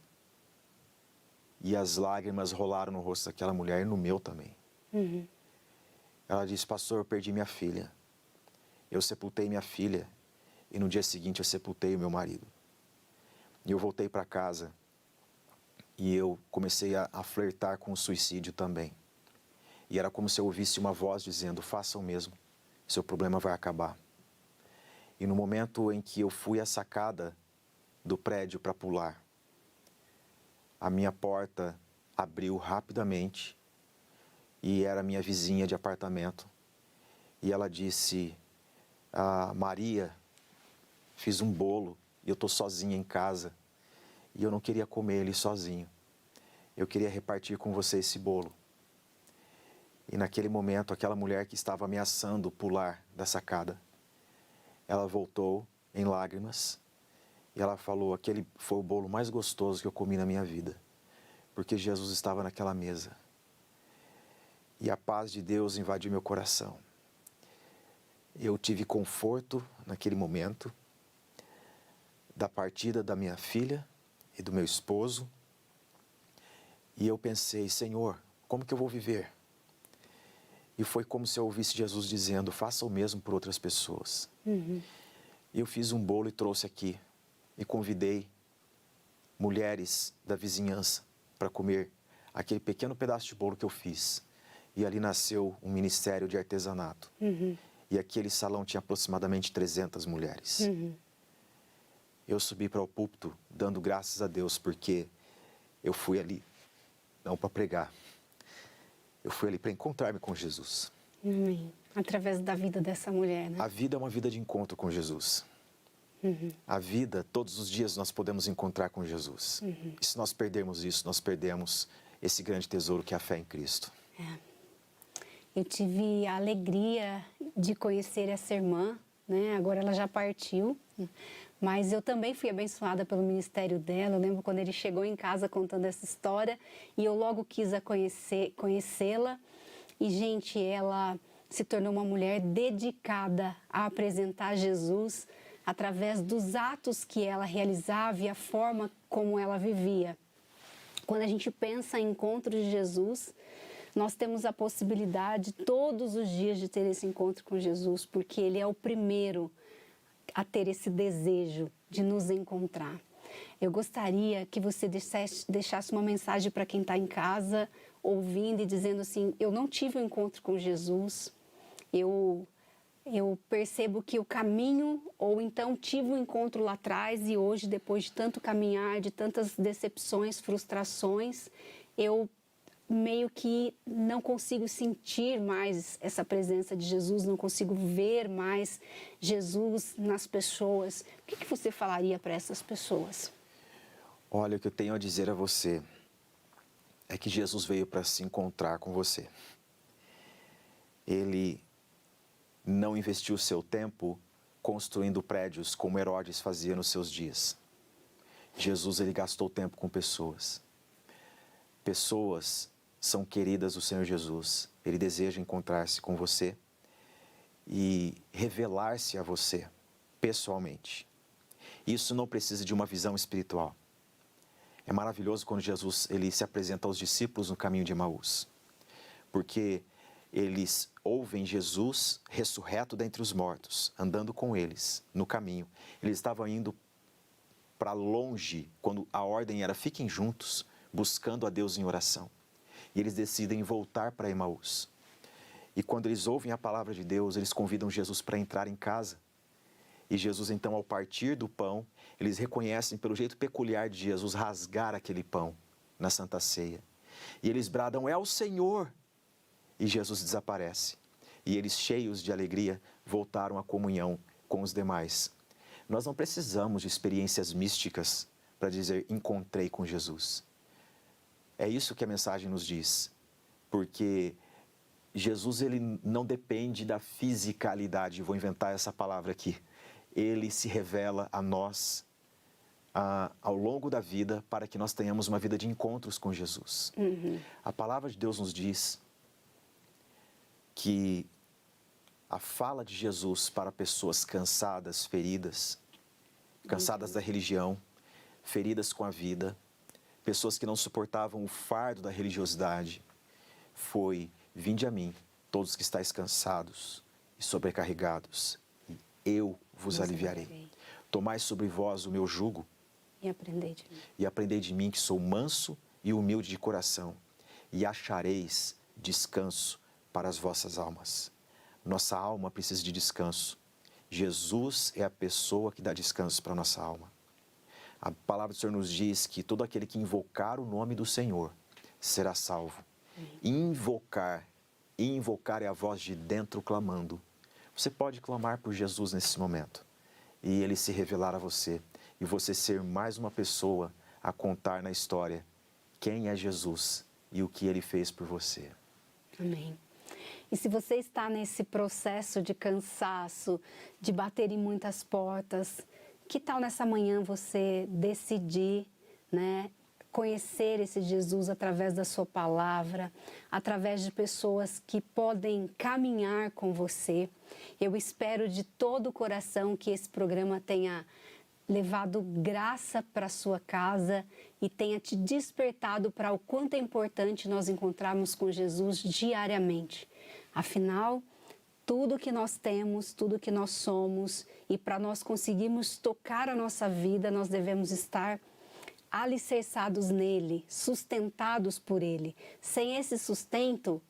Speaker 4: E as lágrimas rolaram no rosto daquela mulher e no meu também. Ela disse: pastor, eu perdi minha filha. Eu sepultei minha filha e no dia seguinte eu sepultei o meu marido. E eu voltei para casa e eu comecei a flertar com o suicídio também. E era como se eu ouvisse uma voz dizendo: faça o mesmo, seu problema vai acabar. E no momento em que eu fui à sacada do prédio para pular, a minha porta abriu rapidamente e era minha vizinha de apartamento. E ela disse: Maria, fiz um bolo e eu estou sozinha em casa. E eu não queria comer ele sozinho. Eu queria repartir com você esse bolo. E naquele momento, aquela mulher que estava ameaçando pular da sacada, ela voltou em lágrimas e ela falou: aquele foi o bolo mais gostoso que eu comi na minha vida, porque Jesus estava naquela mesa. E a paz de Deus invadiu meu coração. Eu tive conforto naquele momento da partida da minha filha e do meu esposo, E eu pensei, Senhor, como que eu vou viver? E foi como se eu ouvisse Jesus dizendo, faça o mesmo por outras pessoas. E eu fiz um bolo e trouxe aqui. E convidei mulheres da vizinhança para comer aquele pequeno pedaço de bolo que eu fiz. E ali nasceu um ministério de artesanato. E aquele salão tinha aproximadamente 300 mulheres. Eu subi para o púlpito dando graças a Deus, porque eu fui ali, não para pregar, eu fui ali para encontrar-me com Jesus.
Speaker 3: Através da vida dessa mulher, né?
Speaker 4: A vida é uma vida de encontro com Jesus. A vida, todos os dias nós podemos encontrar com Jesus. E se nós perdermos isso, nós perdemos esse grande tesouro que é a fé em Cristo.
Speaker 3: Eu tive a alegria de conhecer essa irmã, né? Agora ela já partiu, mas eu também fui abençoada pelo ministério dela. Eu lembro quando ele chegou em casa contando essa história e eu logo quis conhecê-la. E, gente, ela se tornou uma mulher dedicada a apresentar Jesus através dos atos que ela realizava e a forma como ela vivia. Quando a gente pensa em encontro de Jesus, nós temos a possibilidade todos os dias de ter esse encontro com Jesus, porque Ele é o primeiro a ter esse desejo de nos encontrar. Eu gostaria que você deixasse uma mensagem para quem está em casa, ouvindo e dizendo assim, eu não tive um encontro com Jesus, eu percebo que o caminho, ou então tive um encontro lá atrás e hoje, depois de tanto caminhar, de tantas decepções, frustrações, eu meio que não consigo sentir mais essa presença de Jesus, não consigo ver mais Jesus nas pessoas. O que você falaria para essas pessoas?
Speaker 4: Olha, o que eu tenho a dizer a você é que Jesus veio para se encontrar com você. Ele não investiu o seu tempo construindo prédios como Herodes fazia nos seus dias. Jesus, ele gastou tempo com pessoas. Pessoas são queridas do Senhor Jesus. Ele deseja encontrar-se com você e revelar-se a você pessoalmente. Isso não precisa de uma visão espiritual. É maravilhoso quando Jesus ele se apresenta aos discípulos no caminho de Emaús, porque eles ouvem Jesus ressurreto dentre os mortos, andando com eles no caminho. Eles estavam indo para longe, quando a ordem era fiquem juntos, buscando a Deus em oração. E eles decidem voltar para Emaús. E quando eles ouvem a palavra de Deus, eles convidam Jesus para entrar em casa. E Jesus, então, ao partir do pão, eles reconhecem pelo jeito peculiar de Jesus rasgar aquele pão na Santa Ceia. E eles bradam, é o Senhor! E Jesus desaparece. E eles, cheios de alegria, voltaram à comunhão com os demais. Nós não precisamos de experiências místicas para dizer, encontrei com Jesus. É isso que a mensagem nos diz. Porque Jesus, ele não depende da fisicalidade, vou inventar essa palavra aqui. Ele se revela a nós ao longo da vida para que nós tenhamos uma vida de encontros com Jesus. A palavra de Deus nos diz que a fala de Jesus para pessoas cansadas, feridas, cansadas da religião, feridas com a vida, pessoas que não suportavam o fardo da religiosidade, foi, vinde a mim, todos que estáis cansados e sobrecarregados, e eu vos aliviarei. Tomai sobre vós o meu jugo
Speaker 3: e
Speaker 4: aprendei de mim que sou manso e humilde de coração, e achareis descanso para as vossas almas. Nossa alma precisa de descanso. Jesus é a pessoa que dá descanso para a nossa alma. A palavra do Senhor nos diz que todo aquele que invocar o nome do Senhor será salvo. Invocar é a voz de dentro clamando. Você pode clamar por Jesus nesse momento e Ele se revelar a você e você ser mais uma pessoa a contar na história quem é Jesus e o que Ele fez por você.
Speaker 3: Amém. E se você está nesse processo de cansaço, de bater em muitas portas, que tal nessa manhã você decidir, né, conhecer esse Jesus através da sua palavra, através de pessoas que podem caminhar com você? Eu espero de todo o coração que esse programa tenha levado graça para a sua casa e tenha te despertado para o quanto é importante nós encontrarmos com Jesus diariamente. Afinal, tudo que nós temos, tudo que nós somos, e para nós conseguirmos tocar a nossa vida, nós devemos estar alicerçados nele, sustentados por ele. Sem esse sustento,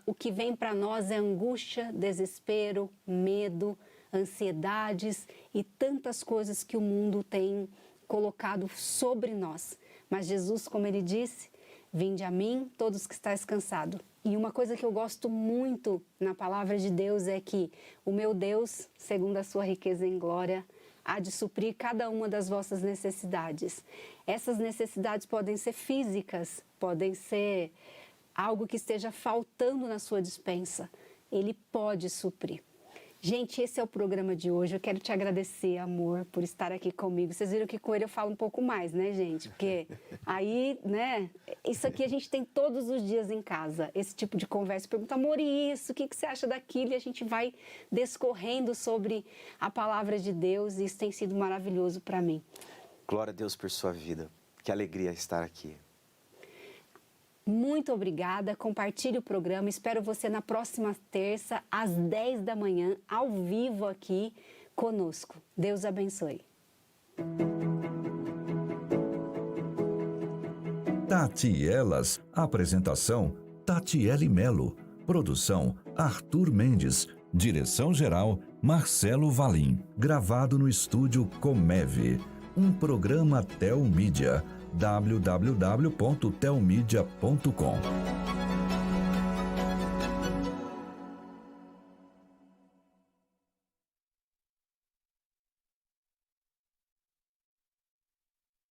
Speaker 3: o que vem para nós é angústia, desespero, medo, ansiedades e tantas coisas que o mundo tem colocado sobre nós. Mas Jesus, como ele disse, vinde a mim, todos que estáis cansados. E uma coisa que eu gosto muito na palavra de Deus é que o meu Deus, segundo a sua riqueza em glória, há de suprir cada uma das vossas necessidades. Essas necessidades podem ser físicas, podem ser algo que esteja faltando na sua despensa. Ele pode suprir. Gente, esse é o programa de hoje. Eu quero te agradecer, amor, por estar aqui comigo. Vocês viram que com ele eu falo um pouco mais, né, gente? Porque aí, né, isso aqui a gente tem todos os dias em casa. Esse tipo de conversa. Pergunta, amor, e isso? O que você acha daquilo? E a gente vai discorrendo sobre a palavra de Deus. E isso tem sido maravilhoso para mim.
Speaker 4: Glória a Deus por sua vida. Que alegria estar aqui.
Speaker 3: Muito obrigada, compartilhe o programa, espero você na próxima terça, às 10 da manhã, ao vivo aqui conosco. Deus abençoe.
Speaker 2: Tati Elas, apresentação Tatiele Melo, produção Arthur Mendes, direção-geral Marcelo Valim, gravado no estúdio Comeve, um programa Telmídia, www.telmedia.com.